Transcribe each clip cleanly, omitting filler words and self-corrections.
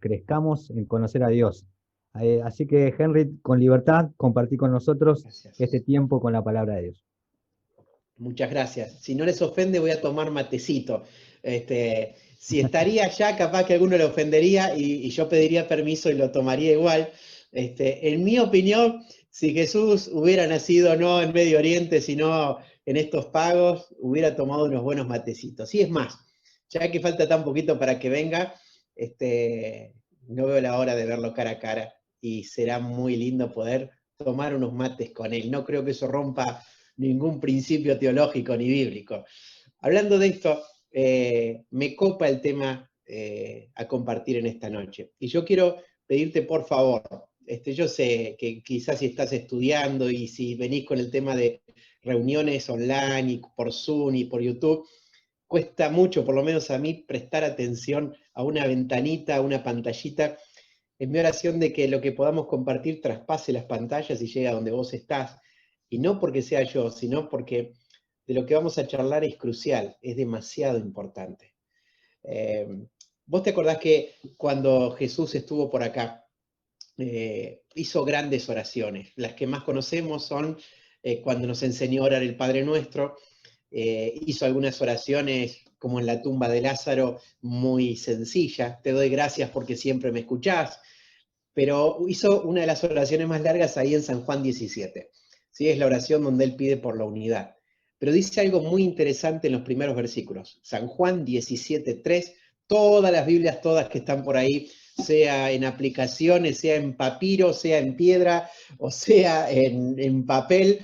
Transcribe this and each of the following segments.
crezcamos en conocer a Dios. Así que, Henry, con libertad, compartí con nosotros este Gracias. tiempo con la palabra de Dios. Muchas gracias. Si no les ofende, voy a tomar matecito. Si estaría allá, capaz que alguno le ofendería y yo pediría permiso y lo tomaría igual. En mi opinión, si Jesús hubiera nacido no en Medio Oriente, sino en estos pagos, hubiera tomado unos buenos matecitos. Y es más, ya que falta tan poquito para que venga, no veo la hora de verlo cara a cara y será muy lindo poder tomar unos mates con él. No creo que eso rompa ningún principio teológico ni bíblico. Hablando de esto, me copa el tema a compartir en esta noche. Y yo quiero pedirte, por favor, yo sé que quizás si estás estudiando y si venís con el tema de reuniones online y por Zoom y por YouTube, cuesta mucho, por lo menos a mí, prestar atención a una ventanita, a una pantallita. Es mi oración de que lo que podamos compartir traspase las pantallas y llegue a donde vos estás. Y no porque sea yo, sino porque de lo que vamos a charlar es crucial, es demasiado importante. Eh, Vos te acordás que cuando Jesús estuvo por acá, hizo grandes oraciones. Las que más conocemos son cuando nos enseñó a orar el Padre Nuestro. Hizo algunas oraciones como en la tumba de Lázaro, muy sencilla. Te doy gracias porque siempre me escuchás. Pero hizo una de las oraciones más largas ahí en San Juan 17. ¿Sí? Es la oración donde él pide por la unidad. Pero dice algo muy interesante en los primeros versículos. San Juan 17:3, todas las Biblias, todas que están por ahí, sea en aplicaciones, sea en papiro, sea en piedra, o sea en papel,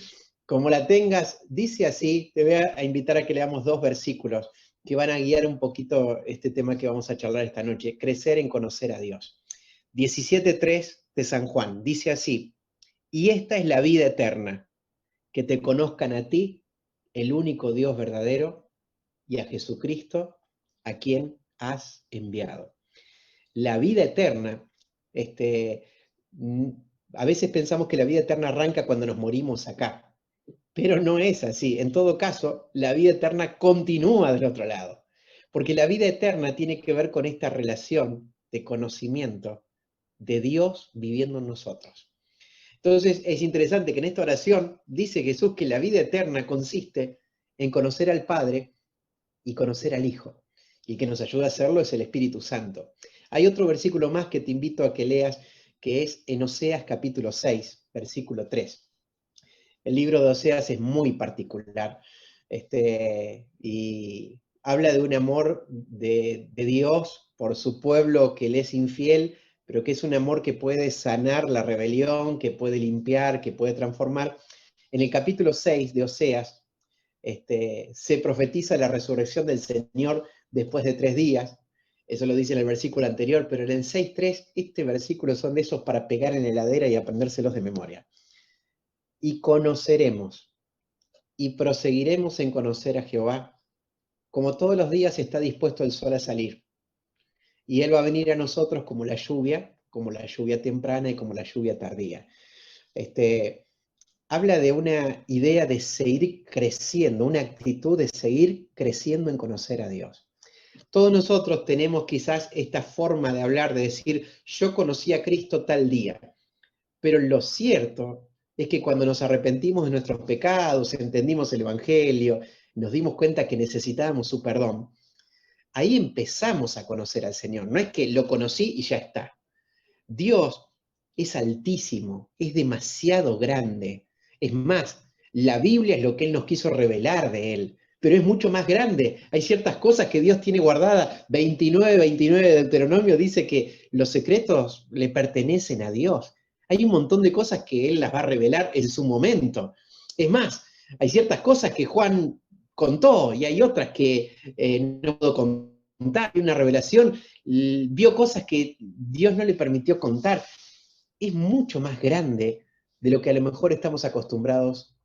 como la tengas, dice así. Te voy a invitar a que leamos dos versículos que van a guiar un poquito este tema que vamos a charlar esta noche, crecer en conocer a Dios. 17:3 de San Juan, dice así: y esta es la vida eterna, que te conozcan a ti, el único Dios verdadero, y a Jesucristo, a quien has enviado. La vida eterna, este, a veces pensamos que la vida eterna arranca cuando nos morimos acá, pero no es así. En todo caso, la vida eterna continúa del otro lado, porque la vida eterna tiene que ver con esta relación de conocimiento de Dios viviendo en nosotros. Entonces es interesante que en esta oración dice Jesús que la vida eterna consiste en conocer al Padre y conocer al Hijo. Y que nos ayuda a hacerlo es el Espíritu Santo. Hay otro versículo más que te invito a que leas, que es en Oseas capítulo 6, versículo 3. El libro de Oseas es muy particular, y habla de un amor de Dios por su pueblo que le es infiel, pero que es un amor que puede sanar la rebelión, que puede limpiar, que puede transformar. En el capítulo 6 de Oseas, se profetiza la resurrección del Señor después de 3 días. Eso lo dice en el versículo anterior, pero en el 6:3, este versículo son de esos para pegar en la heladera y aprendérselos de memoria. Y conoceremos y proseguiremos en conocer a Jehová, como todos los días está dispuesto el sol a salir. Y Él va a venir a nosotros como la lluvia temprana y como la lluvia tardía. Habla de una idea de seguir creciendo, una actitud de seguir creciendo en conocer a Dios. Todos nosotros tenemos quizás esta forma de hablar, de decir, yo conocí a Cristo tal día. Pero lo cierto es que cuando nos arrepentimos de nuestros pecados, entendimos el Evangelio, nos dimos cuenta que necesitábamos su perdón, ahí empezamos a conocer al Señor. No es que lo conocí y ya está. Dios es altísimo, es demasiado grande. Es más, la Biblia es lo que Él nos quiso revelar de Él, pero es mucho más grande. Hay ciertas cosas que Dios tiene guardadas. 29:29 de Deuteronomio dice que los secretos le pertenecen a Dios. Hay un montón de cosas que Él las va a revelar en su momento. Es más, hay ciertas cosas que Juan contó y hay otras que no puedo contar. Hay una revelación, vio cosas que Dios no le permitió contar. Es mucho más grande de lo que a lo mejor estamos acostumbrados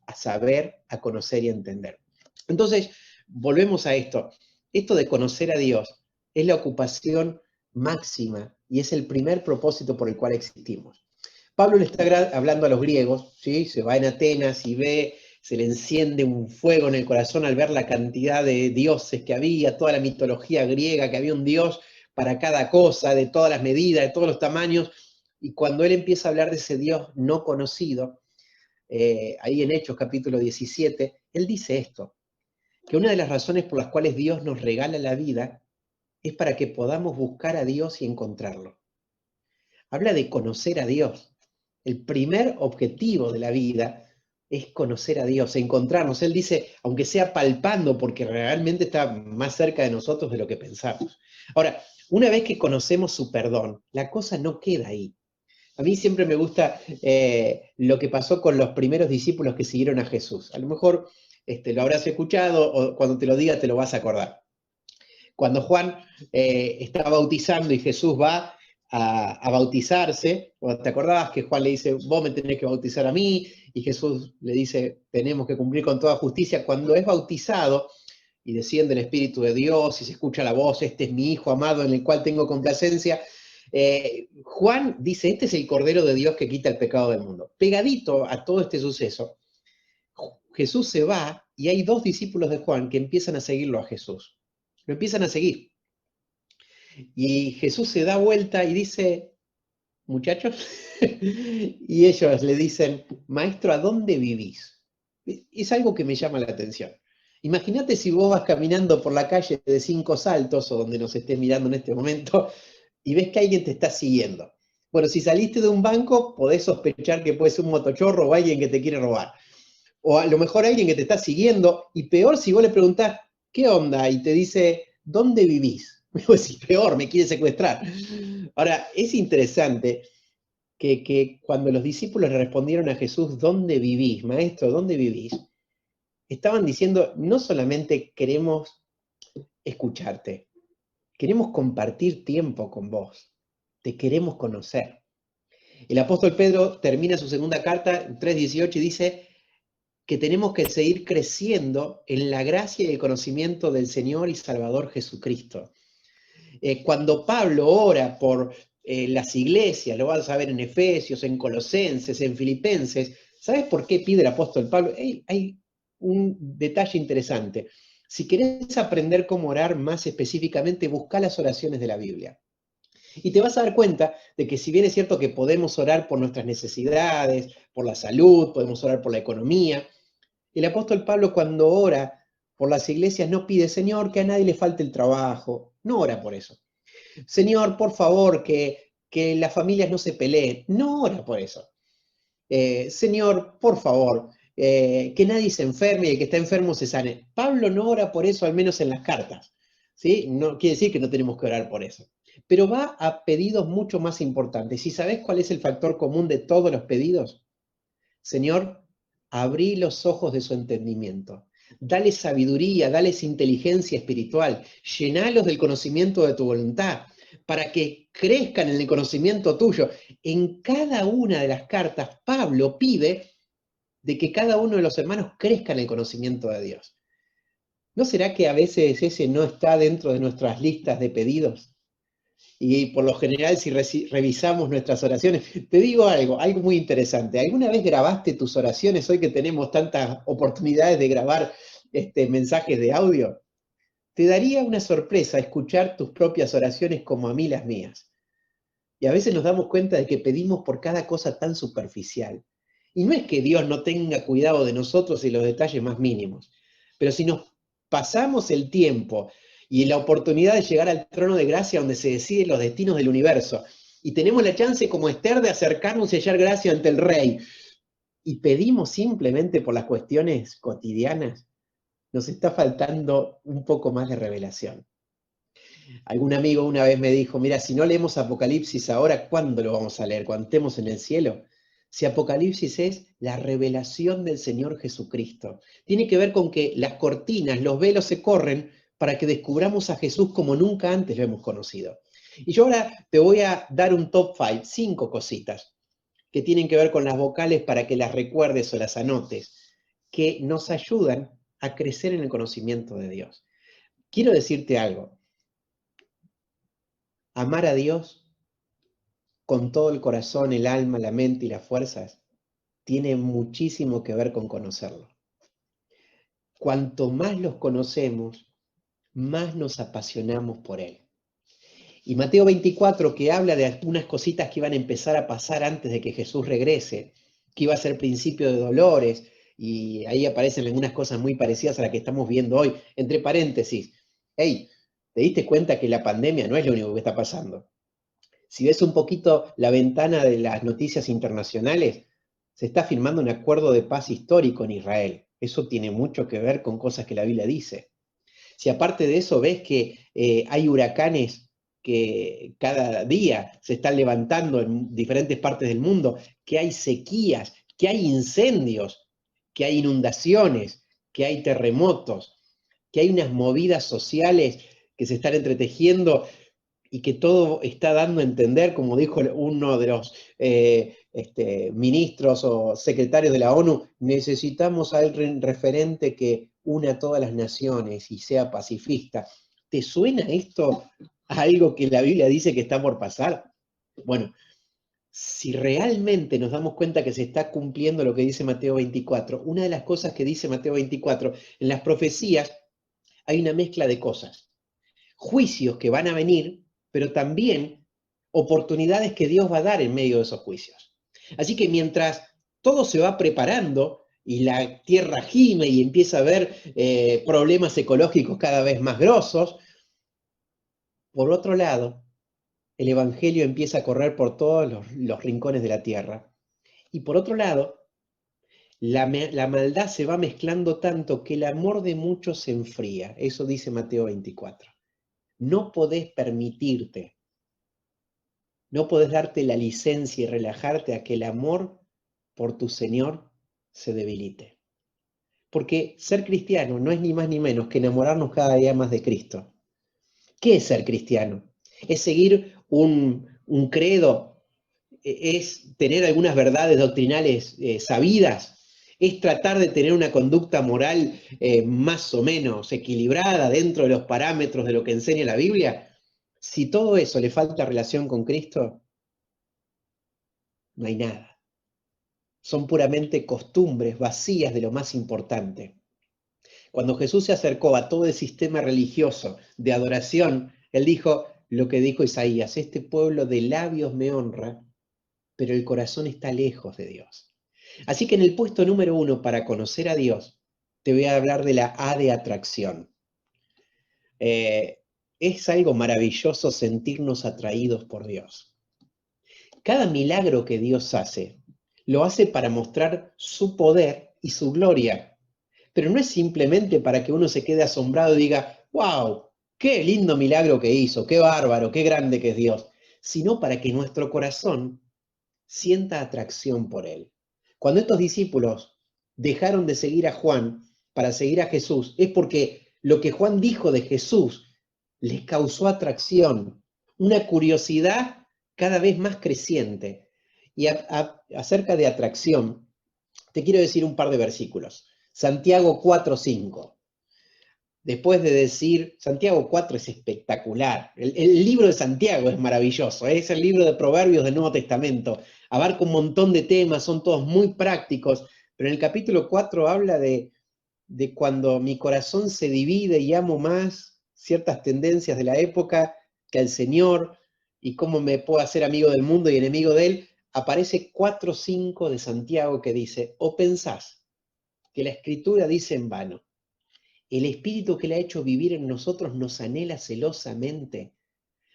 a saber, a conocer y a entender. Entonces, volvemos a esto. Esto de conocer a Dios es la ocupación máxima y es el primer propósito por el cual existimos. Pablo le está hablando a los griegos, ¿sí? Se va en Atenas y ve, se le enciende un fuego en el corazón al ver la cantidad de dioses que había, toda la mitología griega, que había un dios para cada cosa, de todas las medidas, de todos los tamaños, y cuando él empieza a hablar de ese Dios no conocido, ahí en Hechos capítulo 17, él dice esto, que una de las razones por las cuales Dios nos regala la vida es para que podamos buscar a Dios y encontrarlo. Habla de conocer a Dios. El primer objetivo de la vida es conocer a Dios, encontrarnos. Él dice, aunque sea palpando, porque realmente está más cerca de nosotros de lo que pensamos. Ahora, una vez que conocemos su perdón, la cosa no queda ahí. A mí siempre me gusta lo que pasó con los primeros discípulos que siguieron a Jesús. A lo mejor lo habrás escuchado o cuando te lo diga te lo vas a acordar. Cuando Juan está bautizando y Jesús va a bautizarse, ¿te acordabas que Juan le dice, vos me tenés que bautizar a mí? Y Jesús le dice, tenemos que cumplir con toda justicia. Cuando es bautizado y desciende el Espíritu de Dios y se escucha la voz, este es mi Hijo amado en el cual tengo complacencia, Juan dice, este es el Cordero de Dios que quita el pecado del mundo. Pegadito a todo este suceso, Jesús se va y hay dos discípulos de Juan que empiezan a seguirlo a Jesús. Lo empiezan a seguir. Y Jesús se da vuelta y dice, muchachos, y ellos le dicen, maestro, ¿a dónde vivís? Es algo que me llama la atención. Imagínate si vos vas caminando por la calle de 5 Saltos, o donde nos estés mirando en este momento, y ves que alguien te está siguiendo. Bueno, si saliste de un banco, podés sospechar que puede ser un motochorro o alguien que te quiere robar. O a lo mejor alguien que te está siguiendo, y peor si vos le preguntás, ¿qué onda? Y te dice, ¿dónde vivís? Pues peor, me quiere secuestrar. Ahora, es interesante que cuando los discípulos le respondieron a Jesús, ¿dónde vivís, maestro? ¿Dónde vivís? Estaban diciendo, no solamente queremos escucharte, queremos compartir tiempo con vos, te queremos conocer. El apóstol Pedro termina su segunda carta, 3:18, y dice que tenemos que seguir creciendo en la gracia y el conocimiento del Señor y Salvador Jesucristo. Cuando Pablo ora por las iglesias, lo vas a ver en Efesios, en Colosenses, en Filipenses, ¿sabes por qué pide el apóstol Pablo? Hay un detalle interesante. Si querés aprender cómo orar más específicamente, busca las oraciones de la Biblia. Y te vas a dar cuenta de que si bien es cierto que podemos orar por nuestras necesidades, por la salud, podemos orar por la economía, el apóstol Pablo cuando ora por las iglesias no pide, Señor, que a nadie le falte el trabajo, no ora por eso. Señor, por favor, que las familias no se peleen, no ora por eso. Señor, por favor, que nadie se enferme y el que está enfermo se sane. Pablo no ora por eso, al menos en las cartas. ¿Sí? No quiere decir que no tenemos que orar por eso. Pero va a pedidos mucho más importantes. ¿Y sabés cuál es el factor común de todos los pedidos? Señor, abrí los ojos de su entendimiento. Dale sabiduría, dales inteligencia espiritual. Llenalos del conocimiento de tu voluntad para que crezcan en el conocimiento tuyo. En cada una de las cartas, Pablo pide de que cada uno de los hermanos crezca en el conocimiento de Dios. ¿No será que a veces ese no está dentro de nuestras listas de pedidos? Y por lo general, si revisamos nuestras oraciones, te digo algo muy interesante. ¿Alguna vez grabaste tus oraciones hoy que tenemos tantas oportunidades de grabar mensajes de audio? Te daría una sorpresa escuchar tus propias oraciones como a mí las mías. Y a veces nos damos cuenta de que pedimos por cada cosa tan superficial. Y no es que Dios no tenga cuidado de nosotros y los detalles más mínimos, pero si nos pasamos el tiempo y la oportunidad de llegar al trono de gracia donde se deciden los destinos del universo, y tenemos la chance como Esther de acercarnos y hallar gracia ante el rey, y pedimos simplemente por las cuestiones cotidianas, nos está faltando un poco más de revelación. Algún amigo una vez me dijo, mira, si no leemos Apocalipsis ahora, ¿cuándo lo vamos a leer? ¿Cuando estemos en el cielo? Si Apocalipsis es la revelación del Señor Jesucristo. Tiene que ver con que las cortinas, los velos se corren para que descubramos a Jesús como nunca antes lo hemos conocido. Y yo ahora te voy a dar un top 5, 5 cositas que tienen que ver con las vocales para que las recuerdes o las anotes, que nos ayudan a crecer en el conocimiento de Dios. Quiero decirte algo. Amar a Dios con todo el corazón, el alma, la mente y las fuerzas tiene muchísimo que ver con conocerlo. Cuanto más los conocemos, más nos apasionamos por Él. Y Mateo 24, que habla de algunas cositas que iban a empezar a pasar antes de que Jesús regrese, que iba a ser principio de dolores, y ahí aparecen algunas cosas muy parecidas a las que estamos viendo hoy. Entre paréntesis, hey, ¿te diste cuenta que la pandemia no es lo único que está pasando? Si ves un poquito la ventana de las noticias internacionales, se está firmando un acuerdo de paz histórico en Israel. Eso tiene mucho que ver con cosas que la Biblia dice. Si aparte de eso ves que hay huracanes que cada día se están levantando en diferentes partes del mundo, que hay sequías, que hay incendios, que hay inundaciones, que hay terremotos, que hay unas movidas sociales que se están entretejiendo y que todo está dando a entender, como dijo uno de los ministros o secretarios de la ONU, necesitamos a alguien referente que una a todas las naciones y sea pacifista. ¿Te suena esto a algo que la Biblia dice que está por pasar? Bueno, si realmente nos damos cuenta que se está cumpliendo lo que dice Mateo 24, una de las cosas que dice Mateo 24, en las profecías hay una mezcla de cosas. Juicios que van a venir, pero también oportunidades que Dios va a dar en medio de esos juicios. Así que mientras todo se va preparando y la tierra gime y empieza a haber problemas ecológicos cada vez más grosos, por otro lado, el Evangelio empieza a correr por todos los rincones de la tierra. Y por otro lado, la maldad se va mezclando tanto que el amor de muchos se enfría. Eso dice Mateo 24. No podés permitirte, no podés darte la licencia y relajarte a que el amor por tu Señor se debilite. Porque ser cristiano no es ni más ni menos que enamorarnos cada día más de Cristo. ¿Qué es ser cristiano? ¿Es seguir un credo? ¿Es tener algunas verdades doctrinales sabidas? ¿Es tratar de tener una conducta moral más o menos equilibrada dentro de los parámetros de lo que enseña la Biblia? Si todo eso le falta relación con Cristo, no hay nada. Son puramente costumbres vacías de lo más importante. Cuando Jesús se acercó a todo el sistema religioso de adoración, él dijo lo que dijo Isaías: este pueblo de labios me honra, pero el corazón está lejos de Dios. Así que en el puesto número 1 para conocer a Dios, te voy a hablar de la A de atracción. Es algo maravilloso sentirnos atraídos por Dios. Cada milagro que Dios hace, lo hace para mostrar su poder y su gloria. Pero no es simplemente para que uno se quede asombrado y diga, wow, qué lindo milagro que hizo, qué bárbaro, qué grande que es Dios, sino para que nuestro corazón sienta atracción por Él. Cuando estos discípulos dejaron de seguir a Juan para seguir a Jesús, es porque lo que Juan dijo de Jesús les causó atracción, una curiosidad cada vez más creciente. Y acerca de atracción, te quiero decir un par de versículos. Santiago 4:5. Después de decir, Santiago 4 es espectacular. El libro de Santiago es maravilloso, es el libro de Proverbios del Nuevo Testamento. Abarca un montón de temas, son todos muy prácticos, pero en el capítulo 4 habla de cuando mi corazón se divide y amo más ciertas tendencias de la época que al Señor, y cómo me puedo hacer amigo del mundo y enemigo de Él. Aparece 4:5 de Santiago que dice, o pensás que la Escritura dice en vano, el Espíritu que le ha hecho vivir en nosotros nos anhela celosamente.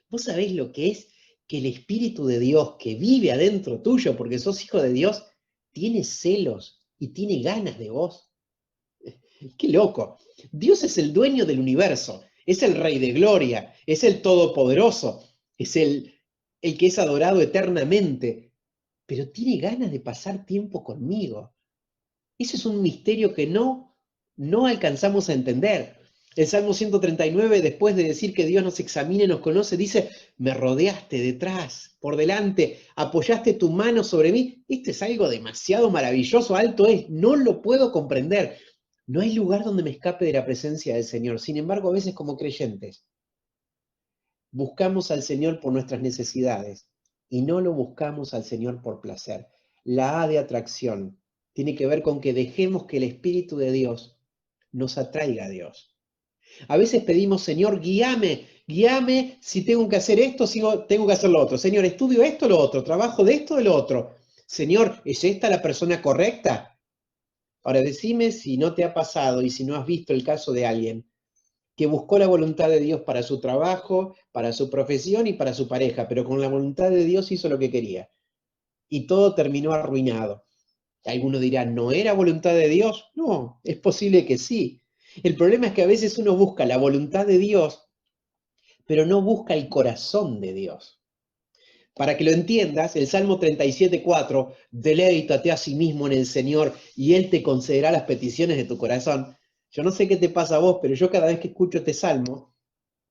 ¿Vos sabés lo que es que el Espíritu de Dios que vive adentro tuyo, porque sos hijo de Dios, tiene celos y tiene ganas de vos? ¡Qué loco! Dios es el dueño del universo, es el Rey de Gloria, es el Todopoderoso, es el que es adorado eternamente, pero tiene ganas de pasar tiempo conmigo. Ese es un misterio que no alcanzamos a entender. El Salmo 139, después de decir que Dios nos examina y nos conoce, dice, me rodeaste detrás, por delante, apoyaste tu mano sobre mí. Este es algo demasiado maravilloso, alto es, no lo puedo comprender. No hay lugar donde me escape de la presencia del Señor. Sin embargo, a veces como creyentes, buscamos al Señor por nuestras necesidades y no lo buscamos al Señor por placer. La A de atracción tiene que ver con que dejemos que el Espíritu de Dios nos atraiga a Dios. A veces pedimos, Señor, guíame guíame si tengo que hacer esto, tengo que hacer lo otro. Señor, estudio esto, lo otro, trabajo de esto, de lo otro. Señor, ¿es esta la persona correcta? Ahora decime si no te ha pasado y si no has visto el caso de alguien que buscó la voluntad de Dios para su trabajo, para su profesión y para su pareja, pero con la voluntad de Dios hizo lo que quería. Y todo terminó arruinado. Alguno dirá, ¿no era voluntad de Dios? No, es posible que sí. El problema es que a veces uno busca la voluntad de Dios, pero no busca el corazón de Dios. Para que lo entiendas, el Salmo 37:4, deleítate a sí mismo en el Señor y Él te concederá las peticiones de tu corazón. Yo no sé qué te pasa a vos, pero yo cada vez que escucho este Salmo,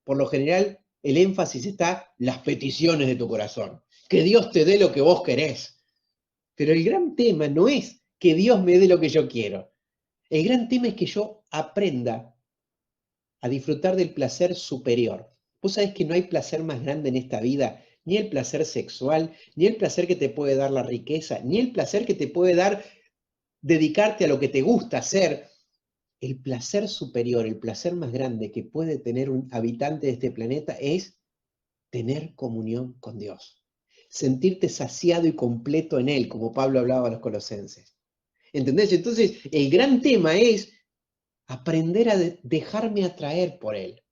por lo general, el énfasis está en las peticiones de tu corazón. Que Dios te dé lo que vos querés. Pero el gran tema no es que Dios me dé lo que yo quiero. El gran tema es que yo aprenda a disfrutar del placer superior. Vos sabés que no hay placer más grande en esta vida, ni el placer sexual, ni el placer que te puede dar la riqueza, ni el placer que te puede dar dedicarte a lo que te gusta hacer. El placer superior, el placer más grande que puede tener un habitante de este planeta es tener comunión con Dios. Sentirte saciado y completo en Él, como Pablo hablaba a los colosenses. ¿Entendés? Entonces, el gran tema es aprender a dejarme atraer por Él.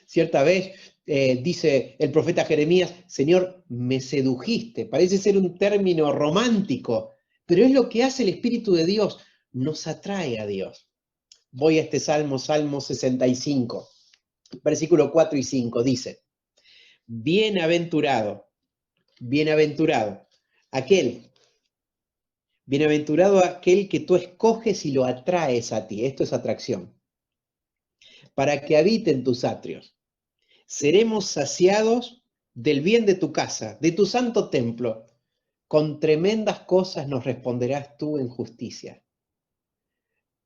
Cierta vez dice el profeta Jeremías, Señor, me sedujiste. Parece ser un término romántico, pero es lo que hace el Espíritu de Dios, nos atrae a Dios. Voy a este Salmo 65, versículo 4 y 5, dice, bienaventurado, bienaventurado, bienaventurado aquel que tú escoges y lo atraes a ti, esto es atracción, para que habite en tus atrios. Seremos saciados del bien de tu casa, de tu santo templo. Con tremendas cosas nos responderás tú en justicia.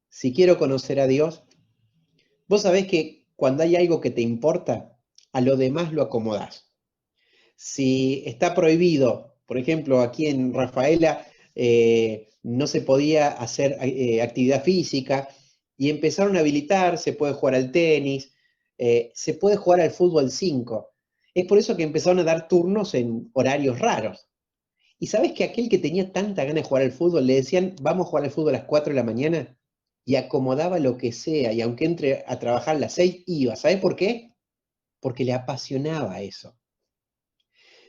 Si quiero conocer a Dios, vos sabés que cuando hay algo que te importa, a lo demás lo acomodás. Si está prohibido, por ejemplo, aquí en Rafaela no se podía hacer actividad física y empezaron a habilitar, se puede jugar al tenis, se puede jugar al fútbol 5. Es por eso que empezaron a dar turnos en horarios raros. Y sabes que aquel que tenía tanta ganas de jugar al fútbol, le decían, vamos a jugar al fútbol a las 4 de la mañana, y acomodaba lo que sea, y aunque entre a trabajar a las 6, iba. ¿Sabes por qué? Porque le apasionaba eso.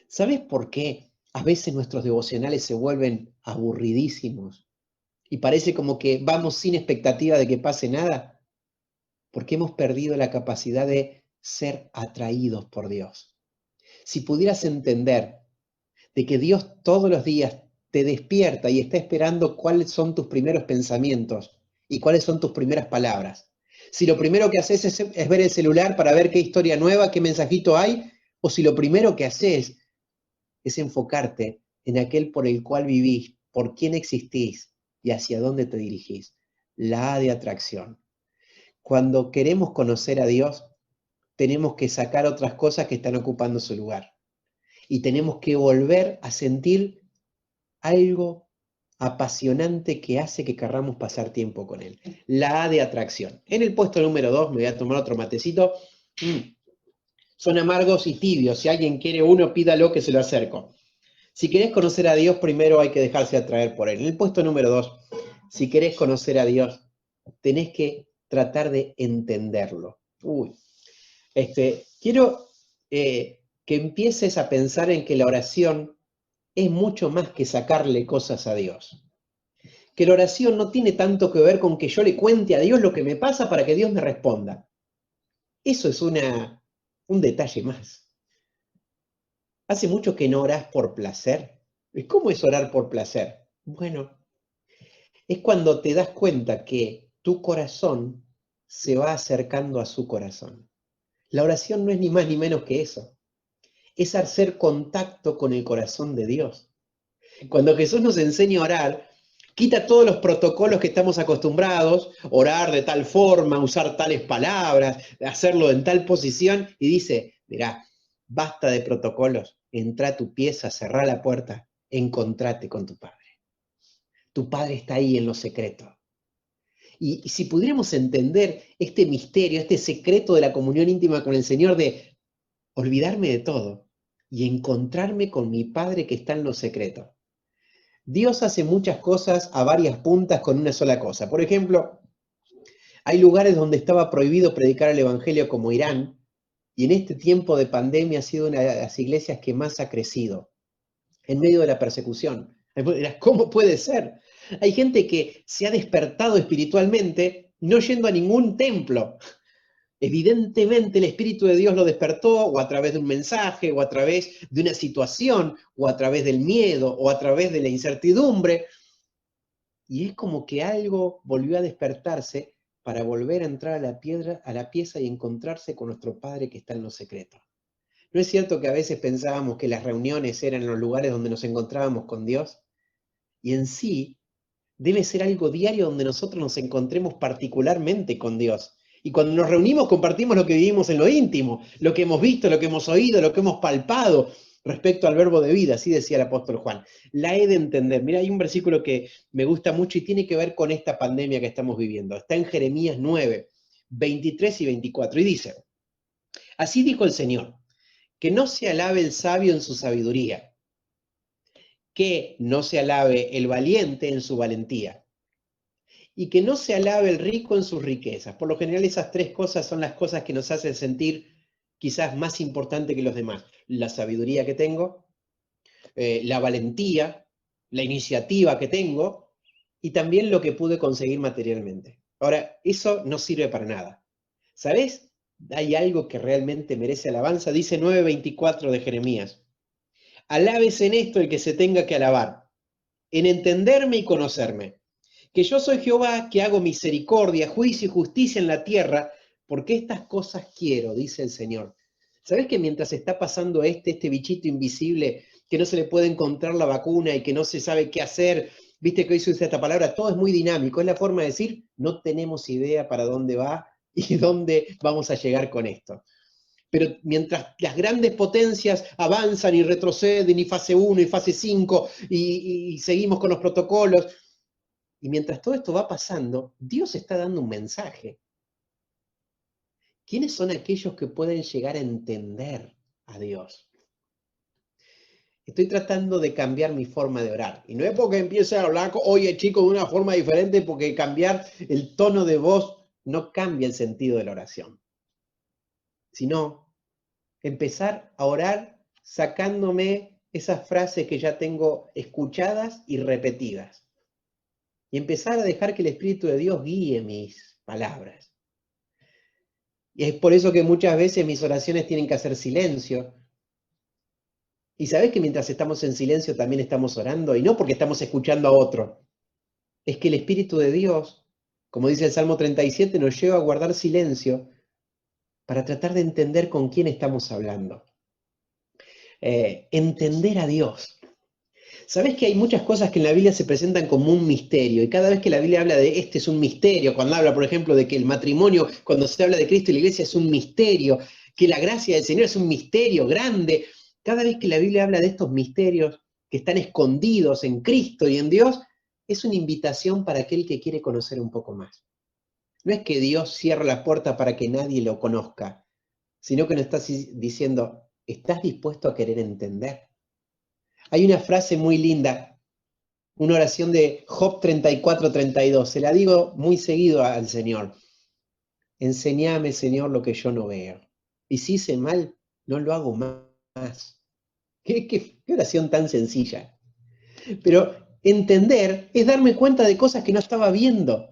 ¿Sabes por qué a veces nuestros devocionales se vuelven aburridísimos y parece como que vamos sin expectativa de que pase nada? Porque hemos perdido la capacidad de ser atraídos por Dios. Si pudieras entender de que Dios todos los días te despierta y está esperando cuáles son tus primeros pensamientos y cuáles son tus primeras palabras. Si lo primero que haces es ver el celular para ver qué historia nueva, qué mensajito hay, o si lo primero que haces es enfocarte en aquel por el cual vivís, por quién existís y hacia dónde te dirigís. La A de atracción. Cuando queremos conocer a Dios, tenemos que sacar otras cosas que están ocupando su lugar. Y tenemos que volver a sentir algo apasionante que hace que querramos pasar tiempo con Él. La A de atracción. En el puesto número 2, me voy a tomar otro matecito. Son amargos y tibios. Si alguien quiere uno, pídalo que se lo acerco. Si querés conocer a Dios, primero hay que dejarse atraer por Él. En el puesto número 2, si querés conocer a Dios, tenés que tratar de entenderlo. Quiero que empieces a pensar en que la oración es mucho más que sacarle cosas a Dios. Que la oración no tiene tanto que ver con que yo le cuente a Dios lo que me pasa para que Dios me responda. Eso es un detalle más. Hace mucho que no orás por placer. ¿Y cómo es orar por placer? Bueno, es cuando te das cuenta que tu corazón se va acercando a su corazón. La oración no es ni más ni menos que eso. Es hacer contacto con el corazón de Dios. Cuando Jesús nos enseña a orar, quita todos los protocolos que estamos acostumbrados, orar de tal forma, usar tales palabras, hacerlo en tal posición, y dice, mirá, basta de protocolos, entra a tu pieza, cerrá la puerta, encontrate con tu Padre. Tu Padre está ahí en lo secreto. Y si pudiéramos entender este misterio, este secreto de la comunión íntima con el Señor, de olvidarme de todo y encontrarme con mi Padre que está en lo secreto. Dios hace muchas cosas a varias puntas con una sola cosa. Por ejemplo, hay lugares donde estaba prohibido predicar el Evangelio como Irán, y en este tiempo de pandemia ha sido una de las iglesias que más ha crecido, en medio de la persecución. ¿Cómo puede ser? Hay gente que se ha despertado espiritualmente no yendo a ningún templo. Evidentemente el Espíritu de Dios lo despertó, o a través de un mensaje, o a través de una situación, o a través del miedo, o a través de la incertidumbre. Y es como que algo volvió a despertarse para volver a entrar a la pieza y encontrarse con nuestro Padre que está en lo secreto. ¿No es cierto que a veces pensábamos que las reuniones eran los lugares donde nos encontrábamos con Dios? Y en sí, debe ser algo diario donde nosotros nos encontremos particularmente con Dios. Y cuando nos reunimos compartimos lo que vivimos en lo íntimo, lo que hemos visto, lo que hemos oído, lo que hemos palpado respecto al verbo de vida, así decía el apóstol Juan. La he de entender. Mira, hay un versículo que me gusta mucho y tiene que ver con esta pandemia que estamos viviendo. Está en Jeremías 9, 23 y 24, y dice, así dijo el Señor, que no se alabe el sabio en su sabiduría, que no se alabe el valiente en su valentía, y que no se alabe el rico en sus riquezas. Por lo general esas tres cosas son las cosas que nos hacen sentir quizás más importante que los demás. La sabiduría que tengo, la valentía, la iniciativa que tengo, y también lo que pude conseguir materialmente. Ahora, eso no sirve para nada. ¿Sabes? Hay algo que realmente merece alabanza. Dice 9:24 de Jeremías. Alábese en esto el que se tenga que alabar, en entenderme y conocerme, que yo soy Jehová, que hago misericordia, juicio y justicia en la tierra, porque estas cosas quiero, dice el Señor. ¿Sabés que mientras está pasando este bichito invisible, que no se le puede encontrar la vacuna y que no se sabe qué hacer, viste que hoy se usa esta palabra, todo es muy dinámico, es la forma de decir, no tenemos idea para dónde va y dónde vamos a llegar con esto? Pero mientras las grandes potencias avanzan y retroceden, y fase 1 y fase 5, y seguimos con los protocolos, y mientras todo esto va pasando, Dios está dando un mensaje. ¿Quiénes son aquellos que pueden llegar a entender a Dios? Estoy tratando de cambiar mi forma de orar. Y no es porque empiece a hablar, oye chico, de una forma diferente, porque cambiar el tono de voz no cambia el sentido de la oración. Sino empezar a orar sacándome esas frases que ya tengo escuchadas y repetidas. Y empezar a dejar que el Espíritu de Dios guíe mis palabras. Y es por eso que muchas veces mis oraciones tienen que hacer silencio. Y sabés que mientras estamos en silencio también estamos orando, y no porque estamos escuchando a otro. Es que el Espíritu de Dios, como dice el Salmo 37, nos lleva a guardar silencio para tratar de entender con quién estamos hablando. Entender a Dios. Sabés que hay muchas cosas que en la Biblia se presentan como un misterio, y cada vez que la Biblia habla de este es un misterio, cuando habla, por ejemplo, de que el matrimonio, cuando se habla de Cristo y la iglesia es un misterio, que la gracia del Señor es un misterio grande, cada vez que la Biblia habla de estos misterios que están escondidos en Cristo y en Dios, es una invitación para aquel que quiere conocer un poco más. No es que Dios cierra la puerta para que nadie lo conozca, sino que nos está diciendo, ¿estás dispuesto a querer entender? Hay una frase muy linda, una oración de Job 34:32, se la digo muy seguido al Señor. Enséñame, Señor, lo que yo no veo. Y si hice mal, no lo hago más. ¿Qué oración tan sencilla? Pero entender es darme cuenta de cosas que no estaba viendo.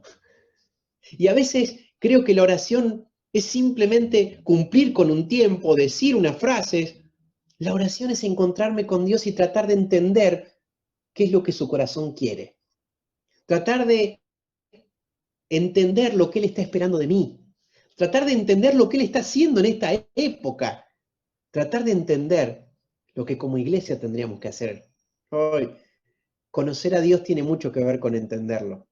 Y a veces creo que la oración es simplemente cumplir con un tiempo, decir unas frases. La oración es encontrarme con Dios y tratar de entender qué es lo que su corazón quiere. Tratar de entender lo que Él está esperando de mí. Tratar de entender lo que Él está haciendo en esta época. Tratar de entender lo que como iglesia tendríamos que hacer hoy. Conocer a Dios tiene mucho que ver con entenderlo.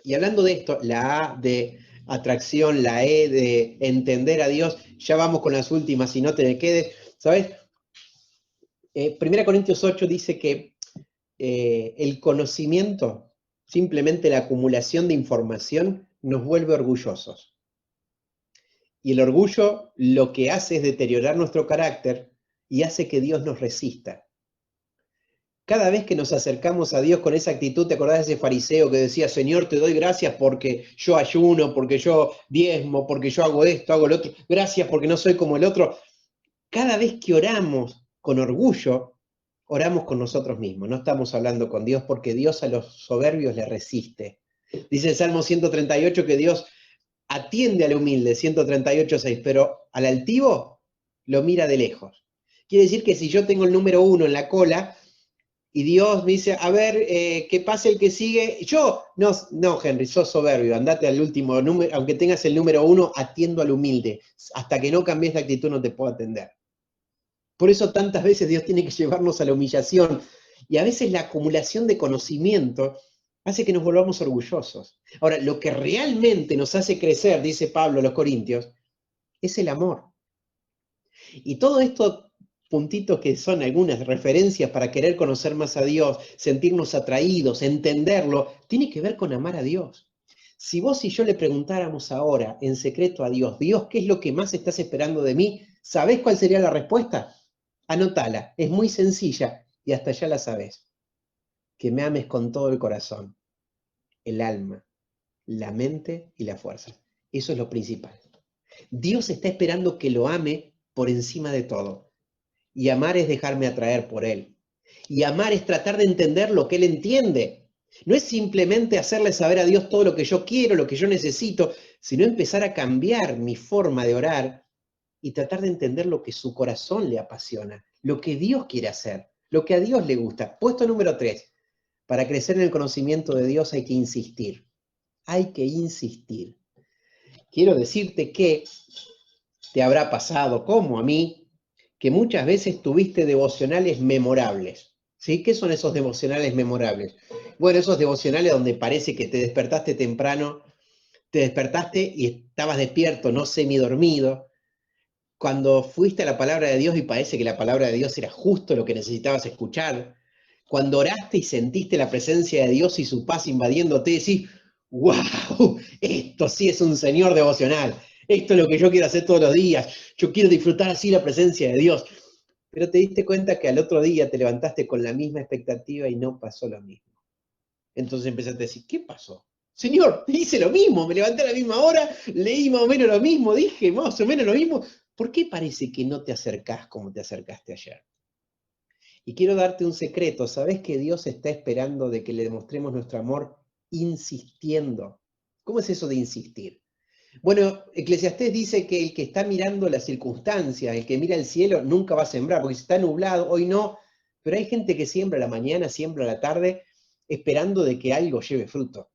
Y hablando de esto, la A de atracción, la E de entender a Dios, ya vamos con las últimas, si no te me quedes, ¿sabes? 1 Corintios 8 dice que el conocimiento, simplemente la acumulación de información, nos vuelve orgullosos. Y el orgullo lo que hace es deteriorar nuestro carácter y hace que Dios nos resista. Cada vez que nos acercamos a Dios con esa actitud, ¿te acordás de ese fariseo que decía, Señor, te doy gracias porque yo ayuno, porque yo diezmo, porque yo hago esto, hago lo otro, gracias porque no soy como el otro? Cada vez que oramos con orgullo, oramos con nosotros mismos, no estamos hablando con Dios, porque Dios a los soberbios le resiste. Dice el Salmo 138 que Dios atiende al humilde, 138:6, pero al altivo lo mira de lejos. Quiere decir que si yo tengo el número 1 en la cola y Dios me dice, a ver, que pase el que sigue, yo, no, Henry, sos soberbio, andate al último número, aunque tengas el número 1, atiendo al humilde. Hasta que no cambies la actitud no te puedo atender. Por eso tantas veces Dios tiene que llevarnos a la humillación, y a veces la acumulación de conocimiento hace que nos volvamos orgullosos. Ahora, lo que realmente nos hace crecer, dice Pablo a los Corintios, es el amor. Y todo esto, puntitos que son algunas referencias para querer conocer más a Dios, sentirnos atraídos, entenderlo, tiene que ver con amar a Dios. Si vos y yo le preguntáramos ahora en secreto a Dios, Dios, ¿qué es lo que más estás esperando de mí? ¿Sabés cuál sería la respuesta? Anótala, es muy sencilla y hasta ya la sabés. Que me ames con todo el corazón, el alma, la mente y la fuerza. Eso es lo principal. Dios está esperando que lo ame por encima de todo. Y amar es dejarme atraer por Él. Y amar es tratar de entender lo que Él entiende. No es simplemente hacerle saber a Dios todo lo que yo quiero, lo que yo necesito, sino empezar a cambiar mi forma de orar y tratar de entender lo que su corazón le apasiona, lo que Dios quiere hacer, lo que a Dios le gusta. Puesto número 3. Para crecer en el conocimiento de Dios hay que insistir. Hay que insistir. Quiero decirte que te habrá pasado, como a mí, que muchas veces tuviste devocionales memorables. ¿Sí? ¿Qué son esos devocionales memorables? Bueno, esos devocionales donde parece que te despertaste temprano, te despertaste y estabas despierto, no semidormido, cuando fuiste a la palabra de Dios y parece que la palabra de Dios era justo lo que necesitabas escuchar, cuando oraste y sentiste la presencia de Dios y su paz invadiéndote, decís, wow, esto sí es un Señor devocional, esto es lo que yo quiero hacer todos los días, yo quiero disfrutar así la presencia de Dios. Pero te diste cuenta que al otro día te levantaste con la misma expectativa y no pasó lo mismo. Entonces empezaste a decir, ¿qué pasó? Señor, hice lo mismo, me levanté a la misma hora, leí más o menos lo mismo, dije más o menos lo mismo. ¿Por qué parece que no te acercás como te acercaste ayer? Y quiero darte un secreto, ¿sabés que Dios está esperando de que le demostremos nuestro amor insistiendo? ¿Cómo es eso de insistir? Bueno, Eclesiastés dice que el que está mirando las circunstancias, el que mira el cielo, nunca va a sembrar, porque si está nublado, hoy no, pero hay gente que siembra a la mañana, siembra a la tarde, esperando de que algo lleve fruto.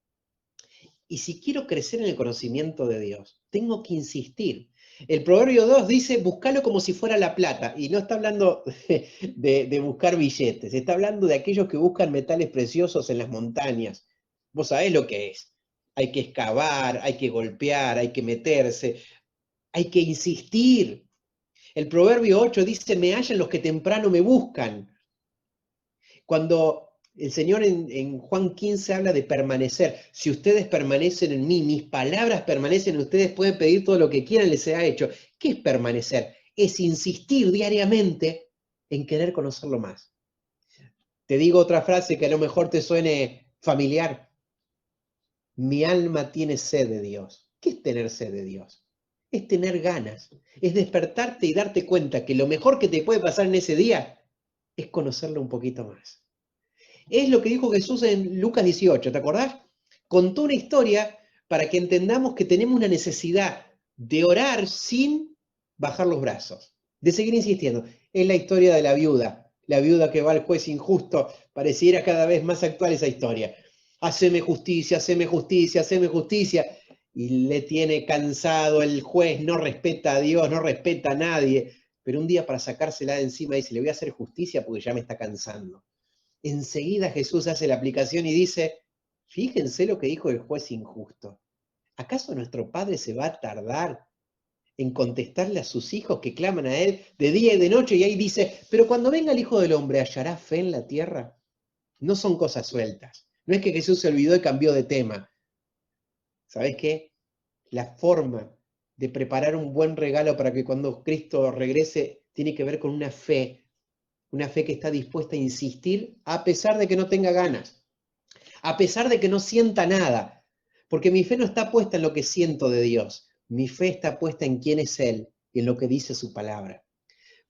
Y si quiero crecer en el conocimiento de Dios, tengo que insistir. El Proverbio 2 dice, buscalo como si fuera la plata, y no está hablando de buscar billetes, está hablando de aquellos que buscan metales preciosos en las montañas. Vos sabés lo que es. Hay que excavar, hay que golpear, hay que meterse, hay que insistir. El Proverbio 8 dice, me hallan los que temprano me buscan. Cuando el Señor en Juan 15 habla de permanecer. Si ustedes permanecen en mí, mis palabras permanecen en ustedes, pueden pedir todo lo que quieran, les sea hecho. ¿Qué es permanecer? Es insistir diariamente en querer conocerlo más. Te digo otra frase que a lo mejor te suene familiar. Mi alma tiene sed de Dios. ¿Qué es tener sed de Dios? Es tener ganas. Es despertarte y darte cuenta que lo mejor que te puede pasar en ese día es conocerlo un poquito más. Es lo que dijo Jesús en Lucas 18, ¿te acordás? Contó una historia para que entendamos que tenemos una necesidad de orar sin bajar los brazos, de seguir insistiendo. Es la historia de la viuda que va al juez injusto, pareciera cada vez más actual esa historia. Haceme justicia, haceme justicia, haceme justicia. Y le tiene cansado el juez, no respeta a Dios, no respeta a nadie. Pero un día para sacársela de encima dice, le voy a hacer justicia porque ya me está cansando. Enseguida Jesús hace la aplicación y dice, fíjense lo que dijo el juez injusto. ¿Acaso nuestro Padre se va a tardar en contestarle a sus hijos que claman a Él de día y de noche? Y ahí dice, pero cuando venga el Hijo del Hombre, ¿hallará fe en la tierra? No son cosas sueltas. No es que Jesús se olvidó y cambió de tema. ¿Sabés qué? La forma de preparar un buen regalo para que cuando Cristo regrese, tiene que ver con una fe que está dispuesta a insistir a pesar de que no tenga ganas, a pesar de que no sienta nada, porque mi fe no está puesta en lo que siento de Dios, mi fe está puesta en quién es Él y en lo que dice su palabra.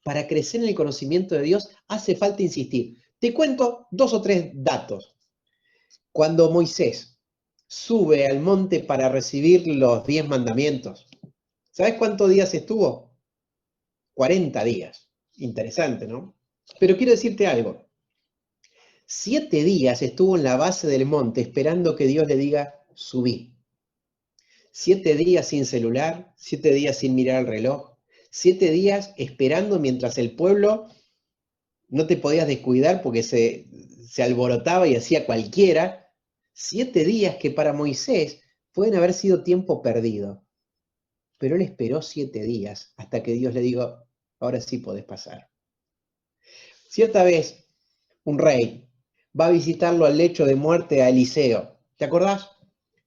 Para crecer en el conocimiento de Dios hace falta insistir. Te cuento 2 o 3 datos. Cuando Moisés sube al monte para recibir los 10 mandamientos, ¿sabes cuántos días estuvo? 40 días. Interesante, ¿no? Pero quiero decirte algo. 7 días estuvo en la base del monte esperando que Dios le diga, subí. 7 días sin celular, 7 días sin mirar el reloj, 7 días esperando mientras el pueblo no te podías descuidar porque se alborotaba y hacía cualquiera. 7 días que para Moisés pueden haber sido tiempo perdido. Pero él esperó 7 días hasta que Dios le dijo, ahora sí podés pasar. Cierta vez, un rey va a visitarlo al lecho de muerte a Eliseo. ¿Te acordás?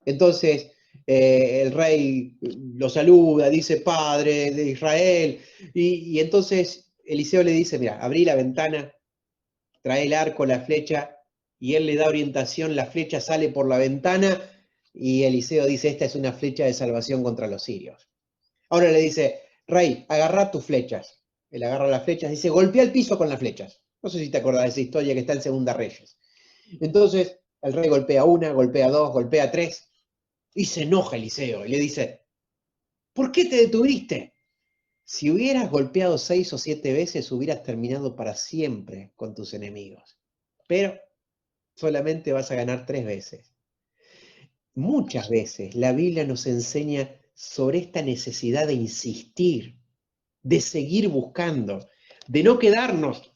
Entonces, el rey lo saluda, dice, Padre de Israel, y entonces Eliseo le dice, mira, abrí la ventana, trae el arco, la flecha, y él le da orientación, la flecha sale por la ventana, y Eliseo dice, esta es una flecha de salvación contra los sirios. Ahora le dice, rey, agarrá tus flechas. Él agarra las flechas, dice, golpea el piso con las flechas. No sé si te acordás de esa historia que está en Segunda Reyes. Entonces, el rey golpea una, golpea dos, golpea tres, y se enoja Eliseo, y le dice, ¿por qué te detuviste? Si hubieras golpeado 6 o 7 veces, hubieras terminado para siempre con tus enemigos. Pero solamente vas a ganar 3 veces. Muchas veces la Biblia nos enseña sobre esta necesidad de insistir, de seguir buscando, de no quedarnos.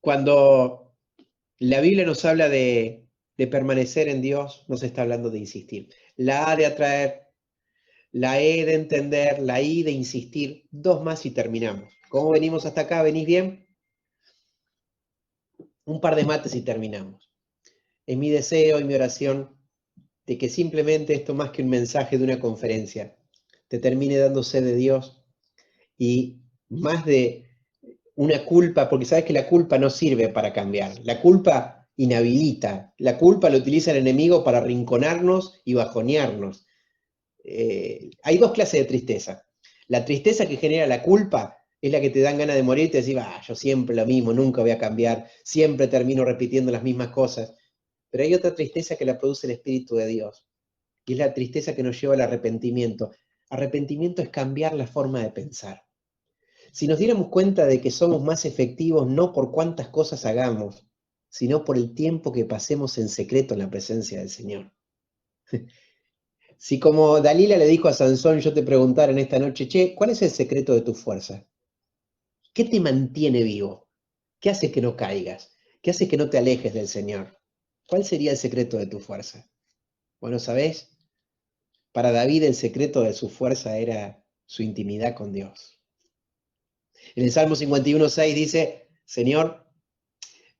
Cuando la Biblia nos habla de permanecer en Dios, nos está hablando de insistir. La A de atraer, la E de entender, la I de insistir. 2 más y terminamos. ¿Cómo venimos hasta acá? ¿Venís bien? Un par de mates y terminamos. Es mi deseo y mi oración de que simplemente esto, más que un mensaje de una conferencia, te termine dando sed de Dios y más de una culpa, porque sabes que la culpa no sirve para cambiar. La culpa inhabilita. La culpa la utiliza el enemigo para arrinconarnos y bajonearnos. Hay 2 clases de tristeza. La tristeza que genera la culpa es la que te dan ganas de morir y te decís, yo siempre lo mismo, nunca voy a cambiar, siempre termino repitiendo las mismas cosas. Pero hay otra tristeza que la produce el Espíritu de Dios, y es la tristeza que nos lleva al arrepentimiento. Arrepentimiento es cambiar la forma de pensar. Si nos diéramos cuenta de que somos más efectivos no por cuántas cosas hagamos, sino por el tiempo que pasemos en secreto en la presencia del Señor. Si como Dalila le dijo a Sansón, yo te preguntara en esta noche, ¿cuál es el secreto de tu fuerza? ¿Qué te mantiene vivo? ¿Qué hace que no caigas? ¿Qué hace que no te alejes del Señor? ¿Cuál sería el secreto de tu fuerza? Bueno, ¿sabés? Para David el secreto de su fuerza era su intimidad con Dios. En el Salmo 51:6 dice, Señor,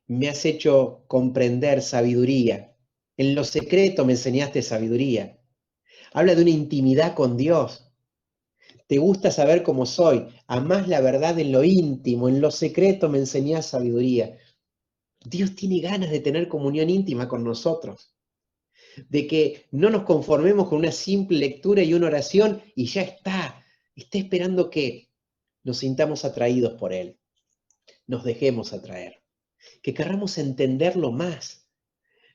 me has hecho comprender sabiduría. En lo secreto me enseñaste sabiduría. Habla de una intimidad con Dios. Te gusta saber cómo soy. Amás la verdad en lo íntimo, en lo secreto me enseñás sabiduría. Dios tiene ganas de tener comunión íntima con nosotros. De que no nos conformemos con una simple lectura y una oración y ya está. Está esperando que nos sintamos atraídos por Él. Nos dejemos atraer. Que querramos entenderlo más.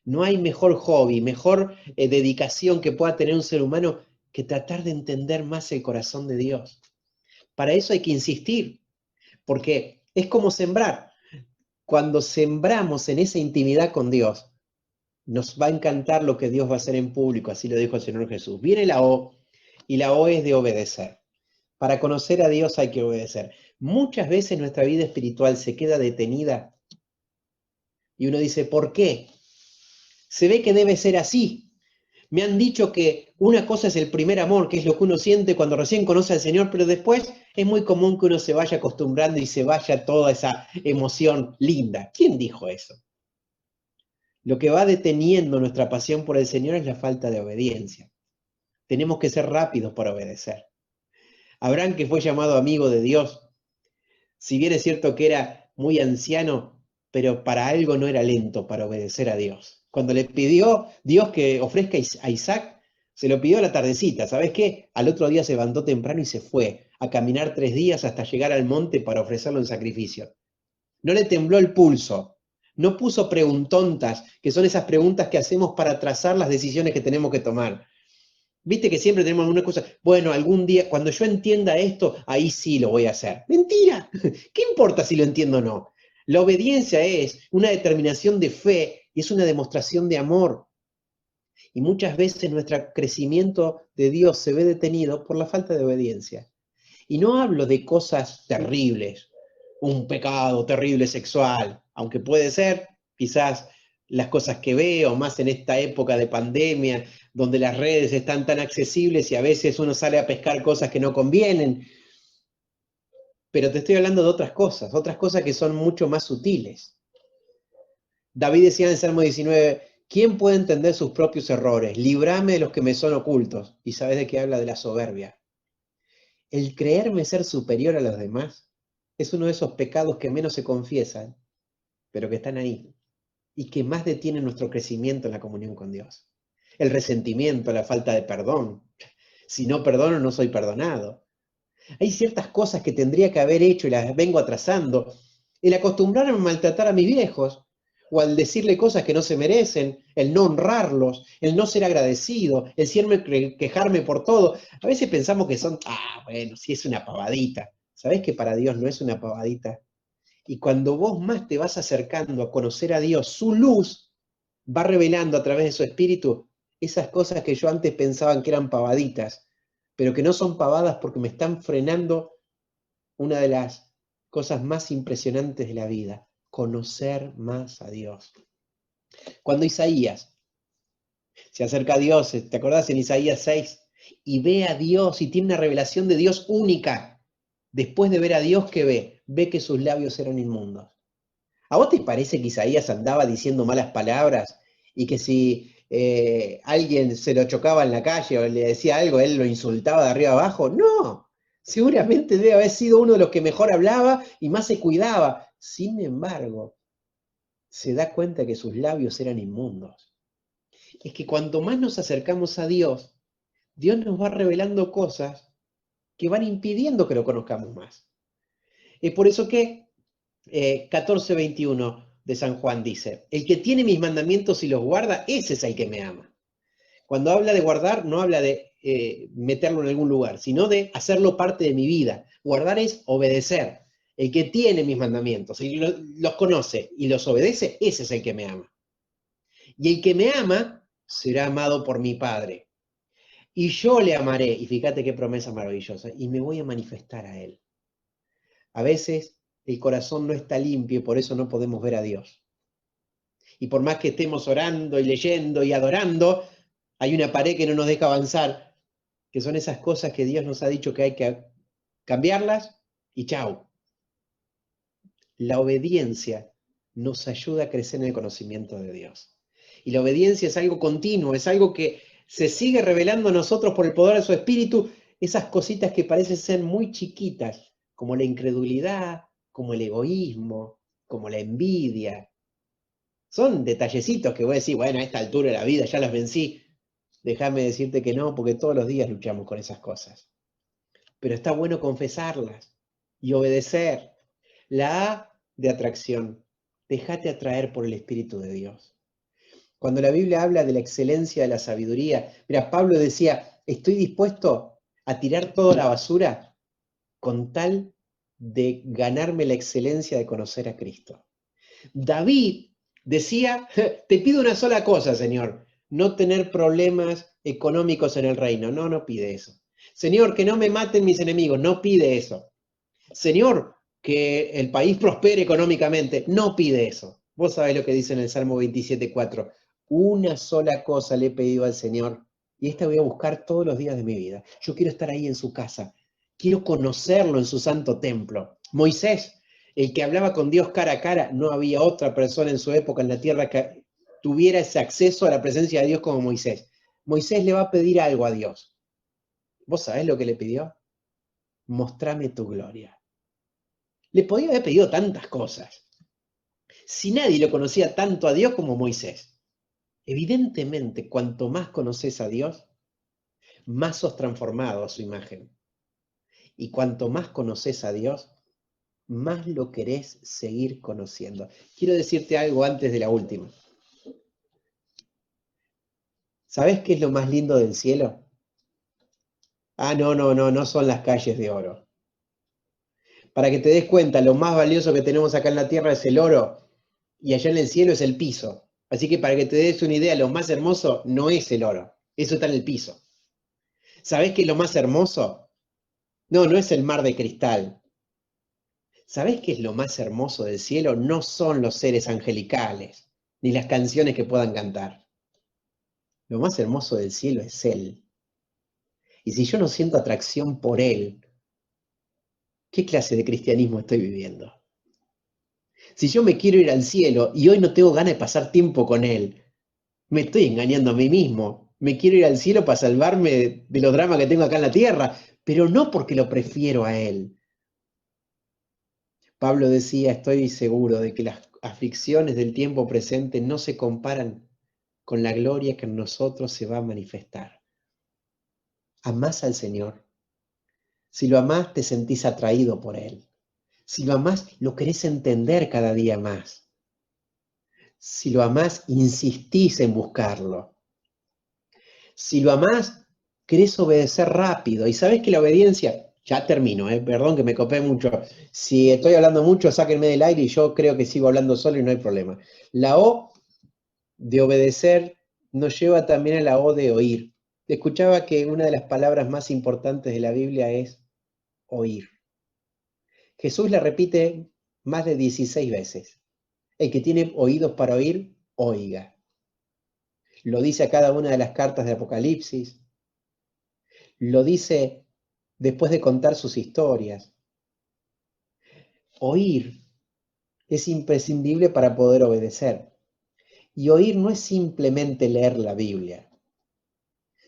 No hay mejor hobby, mejor dedicación que pueda tener un ser humano que tratar de entender más el corazón de Dios. Para eso hay que insistir, porque es como sembrar. Cuando sembramos en esa intimidad con Dios, nos va a encantar lo que Dios va a hacer en público, así lo dijo el Señor Jesús. Viene la O, y la O es de obedecer. Para conocer a Dios hay que obedecer. Muchas veces nuestra vida espiritual se queda detenida y uno dice, ¿por qué? Se ve que debe ser así. Me han dicho que una cosa es el primer amor, que es lo que uno siente cuando recién conoce al Señor, pero después es muy común que uno se vaya acostumbrando y se vaya toda esa emoción linda. ¿Quién dijo eso? Lo que va deteniendo nuestra pasión por el Señor es la falta de obediencia. tenemos que ser rápidos para obedecer. Abraham, que fue llamado amigo de Dios, si bien es cierto que era muy anciano, pero para algo no era lento para obedecer a Dios. Cuando le pidió Dios que ofrezca a Isaac, se lo pidió a la tardecita. ¿Sabes qué? Al otro día se levantó temprano y se fue a caminar 3 días hasta llegar al monte para ofrecerlo en sacrificio. No le tembló el pulso. No puso preguntontas, que son esas preguntas que hacemos para trazar las decisiones que tenemos que tomar. Viste que siempre tenemos alguna cosa, bueno, algún día, cuando yo entienda esto, ahí sí lo voy a hacer. ¡Mentira! ¿Qué importa si lo entiendo o no? La obediencia es una determinación de fe y es una demostración de amor. Y muchas veces nuestro crecimiento de Dios se ve detenido por la falta de obediencia. Y no hablo de cosas terribles, un pecado terrible sexual, aunque puede ser, quizás las cosas que veo, más en esta época de pandemia, donde las redes están tan accesibles y a veces uno sale a pescar cosas que no convienen. Pero te estoy hablando de otras cosas que son mucho más sutiles. David decía en el Salmo 19, ¿quién puede entender sus propios errores? Líbrame de los que me son ocultos. ¿Y sabes de qué habla? De la soberbia. El creerme ser superior a los demás es uno de esos pecados que menos se confiesan, pero que están ahí, y que más detienen nuestro crecimiento en la comunión con Dios. El resentimiento, la falta de perdón. Si no perdono, no soy perdonado. Hay ciertas cosas que tendría que haber hecho y las vengo atrasando. El acostumbrarme a maltratar a mis viejos, o al decirle cosas que no se merecen, el no honrarlos, el no ser agradecido, el siempre quejarme por todo. A veces pensamos que son, bueno, sí es una pavadita. ¿Sabés que para Dios no es una pavadita? Y cuando vos más te vas acercando a conocer a Dios, su luz va revelando a través de su espíritu esas cosas que yo antes pensaba que eran pavaditas, pero que no son pavadas porque me están frenando una de las cosas más impresionantes de la vida, conocer más a Dios. Cuando Isaías se acerca a Dios, ¿te acordás en Isaías 6? Y ve a Dios y tiene una revelación de Dios única. Después de ver a Dios, ¿qué ve? Ve que sus labios eran inmundos. ¿A vos te parece que Isaías andaba diciendo malas palabras y que si alguien se lo chocaba en la calle o le decía algo, él lo insultaba de arriba abajo? No, seguramente debe haber sido uno de los que mejor hablaba y más se cuidaba. Sin embargo, se da cuenta que sus labios eran inmundos. Es que cuanto más nos acercamos a Dios, Dios nos va revelando cosas que van impidiendo que lo conozcamos más. Es por eso que 14:21 de San Juan dice, el que tiene mis mandamientos y los guarda, ese es el que me ama. Cuando habla de guardar, no habla de meterlo en algún lugar, sino de hacerlo parte de mi vida. Guardar es obedecer. El que tiene mis mandamientos y los conoce y los obedece, ese es el que me ama. Y el que me ama será amado por mi Padre. Y yo le amaré, y fíjate qué promesa maravillosa, y me voy a manifestar a él. A veces el corazón no está limpio y por eso no podemos ver a Dios. Y por más que estemos orando y leyendo y adorando, hay una pared que no nos deja avanzar, que son esas cosas que Dios nos ha dicho que hay que cambiarlas y chau. La obediencia nos ayuda a crecer en el conocimiento de Dios. Y la obediencia es algo continuo, es algo que se sigue revelando a nosotros por el poder de su espíritu, esas cositas que parecen ser muy chiquitas, como la incredulidad, como el egoísmo, como la envidia. Son detallecitos que voy a decir, bueno, a esta altura de la vida ya las vencí. Déjame decirte que no, porque todos los días luchamos con esas cosas. Pero está bueno confesarlas y obedecer. La A de atracción. Déjate atraer por el Espíritu de Dios. Cuando la Biblia habla de la excelencia de la sabiduría, mira, Pablo decía, estoy dispuesto a tirar toda la basura con tal de ganarme la excelencia de conocer a Cristo. David decía, te pido una sola cosa, Señor, no tener problemas económicos en el reino. No, no pide eso. Señor, que no me maten mis enemigos. No pide eso. Señor, que el país prospere económicamente. No pide eso. Vos sabés lo que dice en el Salmo 27:4. Una sola cosa le he pedido al Señor y esta voy a buscar todos los días de mi vida. Yo quiero estar ahí en su casa. Quiero conocerlo en su santo templo. Moisés, el que hablaba con Dios cara a cara, no había otra persona en su época en la tierra que tuviera ese acceso a la presencia de Dios como Moisés. Moisés le va a pedir algo a Dios. ¿Vos sabés lo que le pidió? Mostrame tu gloria. Le podía haber pedido tantas cosas. Si nadie lo conocía tanto a Dios como Moisés. Evidentemente, cuanto más conoces a Dios, más sos transformado a su imagen. Y cuanto más conoces a Dios, más lo querés seguir conociendo. Quiero decirte algo antes de la última. ¿Sabés qué es lo más lindo del cielo? Ah, no son las calles de oro. Para que te des cuenta, lo más valioso que tenemos acá en la tierra es el oro, y allá en el cielo es el piso. Así que para que te des una idea, lo más hermoso no es el oro, eso está en el piso. ¿Sabés qué es lo más hermoso? No es el mar de cristal. ¿Sabés qué es lo más hermoso del cielo? No son los seres angelicales, ni las canciones que puedan cantar. Lo más hermoso del cielo es Él. Y si yo no siento atracción por Él, ¿qué clase de cristianismo estoy viviendo? Si yo me quiero ir al cielo y hoy no tengo ganas de pasar tiempo con Él, me estoy engañando a mí mismo. Me quiero ir al cielo para salvarme de los dramas que tengo acá en la tierra, pero no porque lo prefiero a Él. Pablo decía, estoy seguro de que las aflicciones del tiempo presente no se comparan con la gloria que en nosotros se va a manifestar. ¿Amás al Señor? Si lo amás, te sentís atraído por Él. Si lo amás, lo querés entender cada día más. Si lo amás, insistís en buscarlo. Si lo amás, querés obedecer rápido. Y sabés que la obediencia, ya termino, perdón que me copé mucho. Si estoy hablando mucho, sáquenme del aire y yo creo que sigo hablando solo y no hay problema. La O de obedecer nos lleva también a la O de oír. Escuchaba que una de las palabras más importantes de la Biblia es oír. Jesús la repite más de 16 veces. El que tiene oídos para oír, oiga. Lo dice a cada una de las cartas de Apocalipsis. Lo dice después de contar sus historias. Oír es imprescindible para poder obedecer. Y oír no es simplemente leer la Biblia,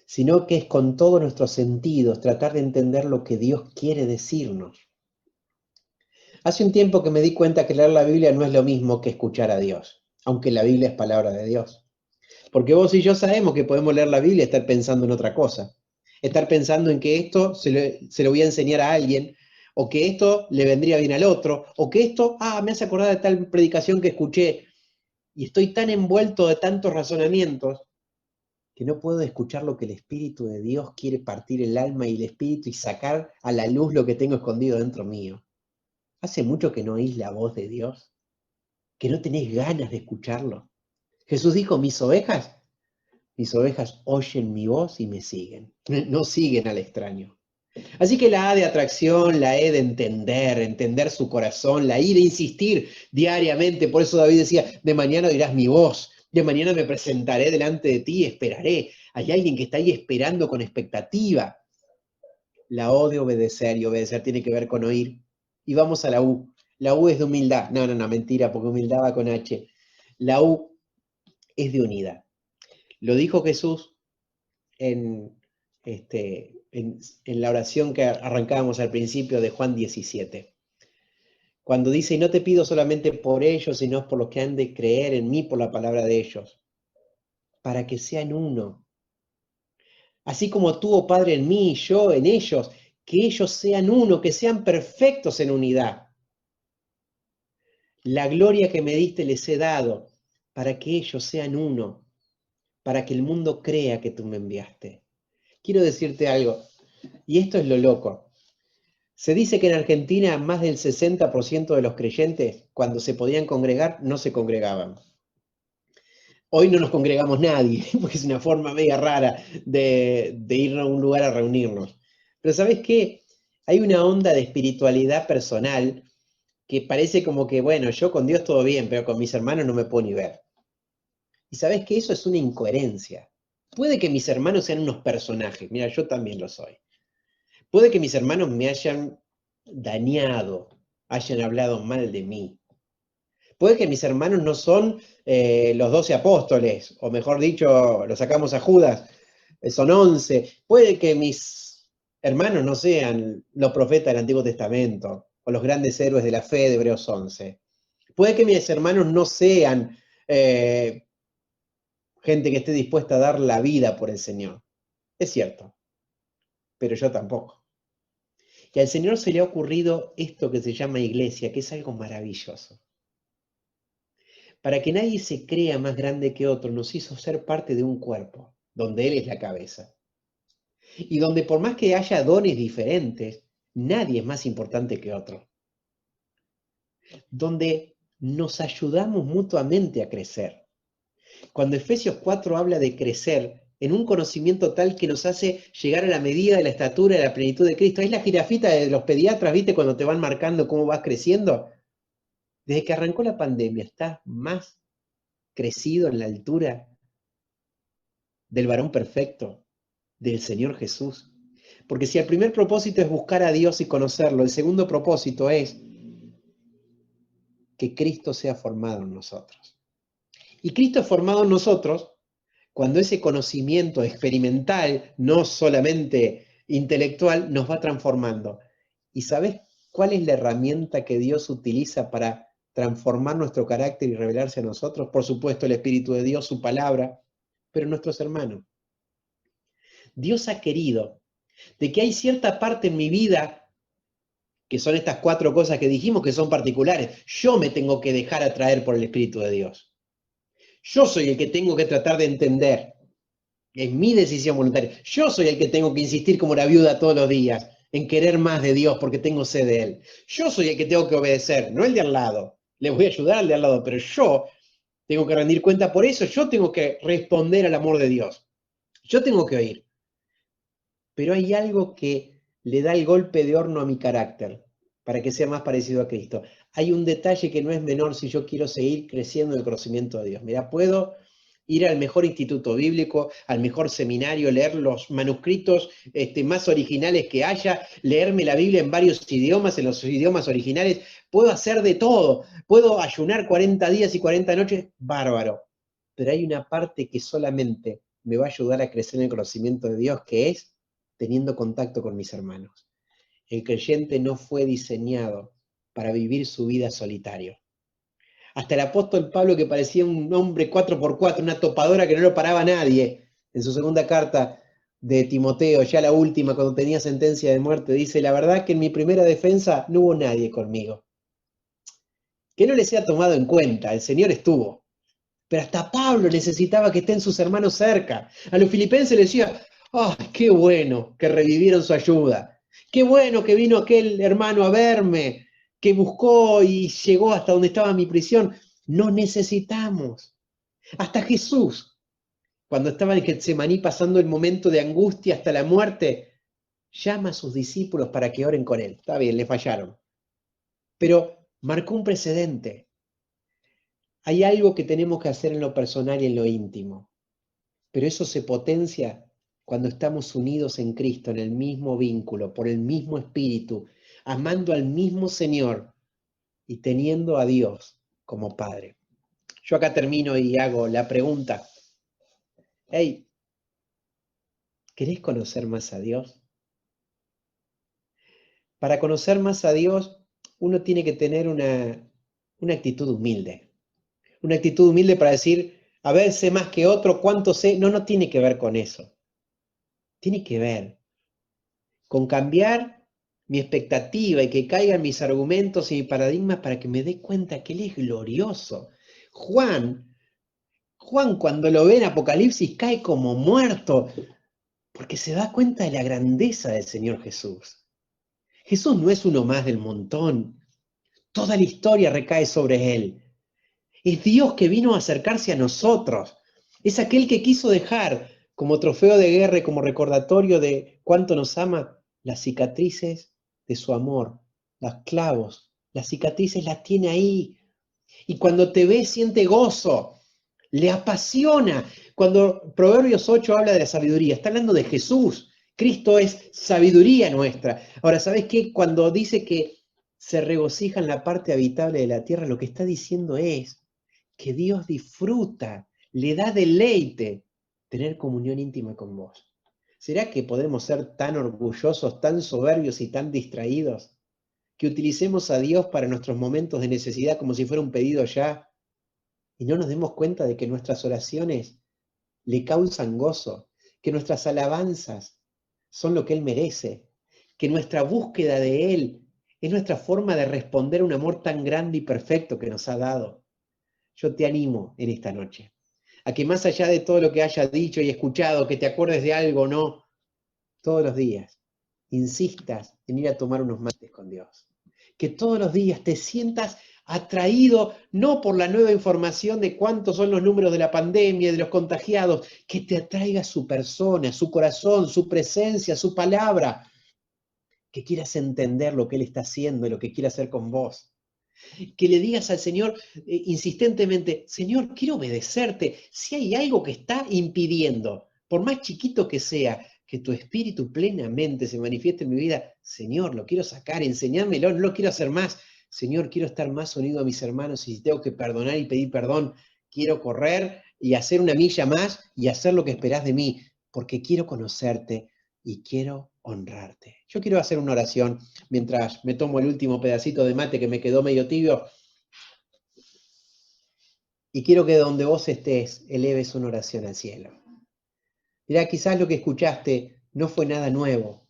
sino que es con todos nuestros sentidos tratar de entender lo que Dios quiere decirnos. Hace un tiempo que me di cuenta que leer la Biblia no es lo mismo que escuchar a Dios, aunque la Biblia es palabra de Dios. Porque vos y yo sabemos que podemos leer la Biblia y estar pensando en otra cosa. Estar pensando en que esto se lo voy a enseñar a alguien, o que esto le vendría bien al otro, o que esto, me hace acordar de tal predicación que escuché, y estoy tan envuelto de tantos razonamientos que no puedo escuchar lo que el Espíritu de Dios quiere partir el alma y el Espíritu y sacar a la luz lo que tengo escondido dentro mío. ¿Hace mucho que no oís la voz de Dios? ¿Que no tenés ganas de escucharlo? Jesús dijo, mis ovejas oyen mi voz y me siguen. No siguen al extraño. Así que la A de atracción, la E de entender su corazón, la I de insistir diariamente. Por eso David decía, de mañana oirás mi voz, de mañana me presentaré delante de ti y esperaré. Hay alguien que está ahí esperando con expectativa. La O de obedecer, y obedecer tiene que ver con oír. Y vamos a la U. La U es de humildad. No, mentira, porque humildad va con H. La U es de unidad. Lo dijo Jesús en la oración que arrancábamos al principio de Juan 17. Cuando dice, y no te pido solamente por ellos, sino por los que han de creer en mí por la palabra de ellos, para que sean uno. Así como tú, oh Padre, en mí y yo en ellos, que ellos sean uno, que sean perfectos en unidad. La gloria que me diste les he dado, para que ellos sean uno, para que el mundo crea que tú me enviaste. Quiero decirte algo, y esto es lo loco. Se dice que en Argentina más del 60% de los creyentes, cuando se podían congregar, no se congregaban. Hoy no nos congregamos nadie, porque es una forma media rara de ir a un lugar a reunirnos. Pero ¿sabés qué? Hay una onda de espiritualidad personal que parece como que, bueno, yo con Dios todo bien, pero con mis hermanos no me puedo ni ver. Y ¿sabés qué? Eso es una incoherencia. Puede que mis hermanos sean unos personajes, mira, yo también lo soy. Puede que mis hermanos me hayan dañado, hayan hablado mal de mí. Puede que mis hermanos no son los 12 apóstoles, o mejor dicho, lo sacamos a Judas, son 11. Puede que mis hermanos no sean los profetas del Antiguo Testamento o los grandes héroes de la fe de Hebreos 11. Puede que mis hermanos no sean gente que esté dispuesta a dar la vida por el Señor. Es cierto, pero yo tampoco. Y al Señor se le ha ocurrido esto que se llama iglesia, que es algo maravilloso. Para que nadie se crea más grande que otro, nos hizo ser parte de un cuerpo, donde Él es la cabeza. Y donde por más que haya dones diferentes, nadie es más importante que otro. Donde nos ayudamos mutuamente a crecer. Cuando Efesios 4 habla de crecer en un conocimiento tal que nos hace llegar a la medida de la estatura de la plenitud de Cristo, es la jirafita de los pediatras, ¿viste? Cuando te van marcando cómo vas creciendo. Desde que arrancó la pandemia, estás más crecido en la altura del varón perfecto, del Señor Jesús. Porque si el primer propósito es buscar a Dios y conocerlo, el segundo propósito es que Cristo sea formado en nosotros. Y Cristo es formado en nosotros cuando ese conocimiento experimental, no solamente intelectual, nos va transformando. ¿Y sabes cuál es la herramienta que Dios utiliza para transformar nuestro carácter y revelarse a nosotros? Por supuesto, el Espíritu de Dios, su palabra, pero nuestros hermanos. Dios ha querido de que hay cierta parte en mi vida, que son estas 4 cosas que dijimos que son particulares. Yo me tengo que dejar atraer por el Espíritu de Dios. Yo soy el que tengo que tratar de entender. Es mi decisión voluntaria. Yo soy el que tengo que insistir como la viuda todos los días en querer más de Dios porque tengo sed de Él. Yo soy el que tengo que obedecer, no el de al lado. Le voy a ayudar al de al lado, pero yo tengo que rendir cuenta por eso. Yo tengo que responder al amor de Dios. Yo tengo que oír. Pero hay algo que le da el golpe de horno a mi carácter para que sea más parecido a Cristo. Hay un detalle que no es menor si yo quiero seguir creciendo en el conocimiento de Dios. Mira, puedo ir al mejor instituto bíblico, al mejor seminario, leer los manuscritos más originales que haya, leerme la Biblia en varios idiomas, en los idiomas originales, puedo hacer de todo, puedo ayunar 40 días y 40 noches, bárbaro. Pero hay una parte que solamente me va a ayudar a crecer en el conocimiento de Dios, que es teniendo contacto con mis hermanos. El creyente no fue diseñado para vivir su vida solitario. Hasta el apóstol Pablo, que parecía un hombre 4x4, una topadora que no lo paraba nadie, en su segunda carta de Timoteo, ya la última, cuando tenía sentencia de muerte, dice, la verdad que en mi primera defensa no hubo nadie conmigo. Que no le sea tomado en cuenta, el Señor estuvo. Pero hasta Pablo necesitaba que estén sus hermanos cerca. A los filipenses les decía, ¡ay, qué bueno que revivieron su ayuda! ¡Qué bueno que vino aquel hermano a verme, que buscó y llegó hasta donde estaba mi prisión! Nos necesitamos. Hasta Jesús, cuando estaba en Getsemaní pasando el momento de angustia hasta la muerte, llama a sus discípulos para que oren con él. Está bien, le fallaron. Pero marcó un precedente. Hay algo que tenemos que hacer en lo personal y en lo íntimo. Pero eso se potencia cuando estamos unidos en Cristo, en el mismo vínculo, por el mismo Espíritu, amando al mismo Señor y teniendo a Dios como Padre. Yo acá termino y hago la pregunta. Hey, ¿querés conocer más a Dios? Para conocer más a Dios, uno tiene que tener una actitud humilde. Una actitud humilde para decir, a ver, sé más que otro, ¿cuánto sé? No, no tiene que ver con eso. Tiene que ver con cambiar mi expectativa y que caigan mis argumentos y paradigmas para que me dé cuenta que Él es glorioso. Juan cuando lo ve en Apocalipsis cae como muerto porque se da cuenta de la grandeza del Señor Jesús. Jesús no es uno más del montón. Toda la historia recae sobre Él. Es Dios que vino a acercarse a nosotros. Es aquel que quiso dejar como trofeo de guerra y como recordatorio de cuánto nos ama las cicatrices de su amor, los clavos, las cicatrices las tiene ahí. Y cuando te ve siente gozo, le apasiona. Cuando Proverbios 8 habla de la sabiduría, está hablando de Jesús. Cristo es sabiduría nuestra. Ahora, ¿sabes qué? Cuando dice que se regocija en la parte habitable de la tierra, lo que está diciendo es que Dios disfruta, le da deleite tener comunión íntima con vos. ¿Será que podemos ser tan orgullosos, tan soberbios y tan distraídos que utilicemos a Dios para nuestros momentos de necesidad como si fuera un pedido ya y no nos demos cuenta de que nuestras oraciones le causan gozo, que nuestras alabanzas son lo que Él merece, que nuestra búsqueda de Él es nuestra forma de responder a un amor tan grande y perfecto que nos ha dado? Yo te animo en esta noche a que más allá de todo lo que hayas dicho y escuchado, que te acuerdes de algo o no, todos los días insistas en ir a tomar unos mates con Dios. Que todos los días te sientas atraído, no por la nueva información de cuántos son los números de la pandemia, de los contagiados, que te atraiga su persona, su corazón, su presencia, su palabra, que quieras entender lo que Él está haciendo y lo que quiere hacer con vos. Que le digas al Señor insistentemente, Señor, quiero obedecerte. Si hay algo que está impidiendo, por más chiquito que sea, que tu espíritu plenamente se manifieste en mi vida, Señor, lo quiero sacar, enséñamelo, no lo quiero hacer más. Señor, quiero estar más unido a mis hermanos y si tengo que perdonar y pedir perdón, quiero correr y hacer una milla más y hacer lo que esperás de mí, porque quiero conocerte y quiero honrarte. Yo quiero hacer una oración mientras me tomo el último pedacito de mate que me quedó medio tibio. Y quiero que donde vos estés, eleves una oración al cielo. Mirá, quizás lo que escuchaste no fue nada nuevo.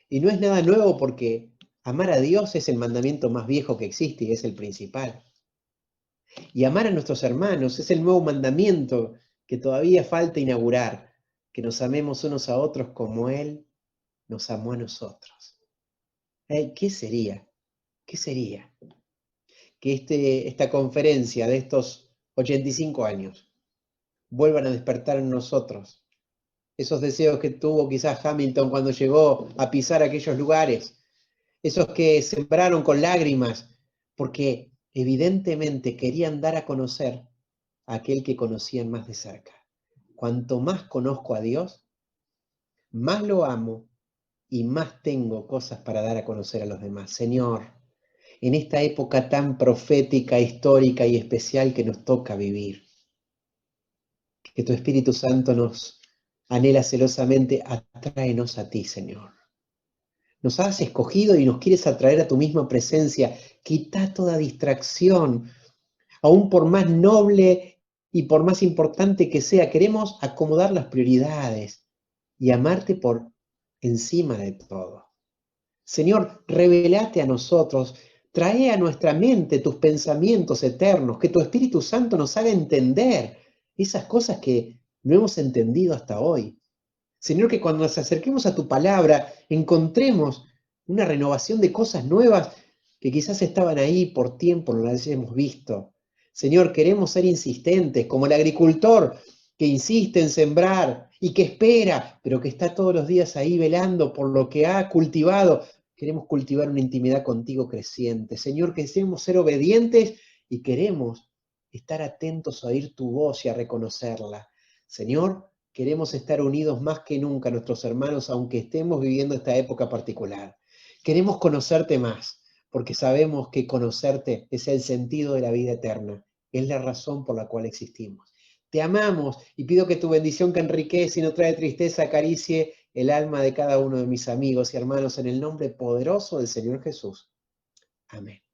Y no es nada nuevo porque amar a Dios es el mandamiento más viejo que existe y es el principal. Y amar a nuestros hermanos es el nuevo mandamiento que todavía falta inaugurar, que nos amemos unos a otros como Él nos amó a nosotros. ¿Qué sería? ¿Qué sería? Que esta conferencia de estos 85 años vuelvan a despertar en nosotros esos deseos que tuvo quizás Hamilton cuando llegó a pisar aquellos lugares, esos que sembraron con lágrimas, porque evidentemente querían dar a conocer a aquel que conocían más de cerca. Cuanto más conozco a Dios, más lo amo y más tengo cosas para dar a conocer a los demás. Señor, en esta época tan profética, histórica y especial que nos toca vivir, que tu Espíritu Santo nos anhela celosamente, atráenos a ti, Señor. Nos has escogido y nos quieres atraer a tu misma presencia. Quita toda distracción, aún por más noble y por más importante que sea. Queremos acomodar las prioridades y amarte por encima de todo. Señor, revelate a nosotros, trae a nuestra mente tus pensamientos eternos, que tu Espíritu Santo nos haga entender esas cosas que no hemos entendido hasta hoy. Señor, que cuando nos acerquemos a tu palabra encontremos una renovación de cosas nuevas que quizás estaban ahí por tiempo, no las hemos visto. Señor, queremos ser insistentes, como el agricultor que insiste en sembrar y que espera, pero que está todos los días ahí velando por lo que ha cultivado. Queremos cultivar una intimidad contigo creciente. Señor, que deseemos ser obedientes y queremos estar atentos a oír tu voz y a reconocerla. Señor, queremos estar unidos más que nunca a nuestros hermanos, aunque estemos viviendo esta época particular. Queremos conocerte más, porque sabemos que conocerte es el sentido de la vida eterna, es la razón por la cual existimos. Te amamos y pido que tu bendición que enriquece y no trae tristeza acaricie el alma de cada uno de mis amigos y hermanos en el nombre poderoso del Señor Jesús. Amén.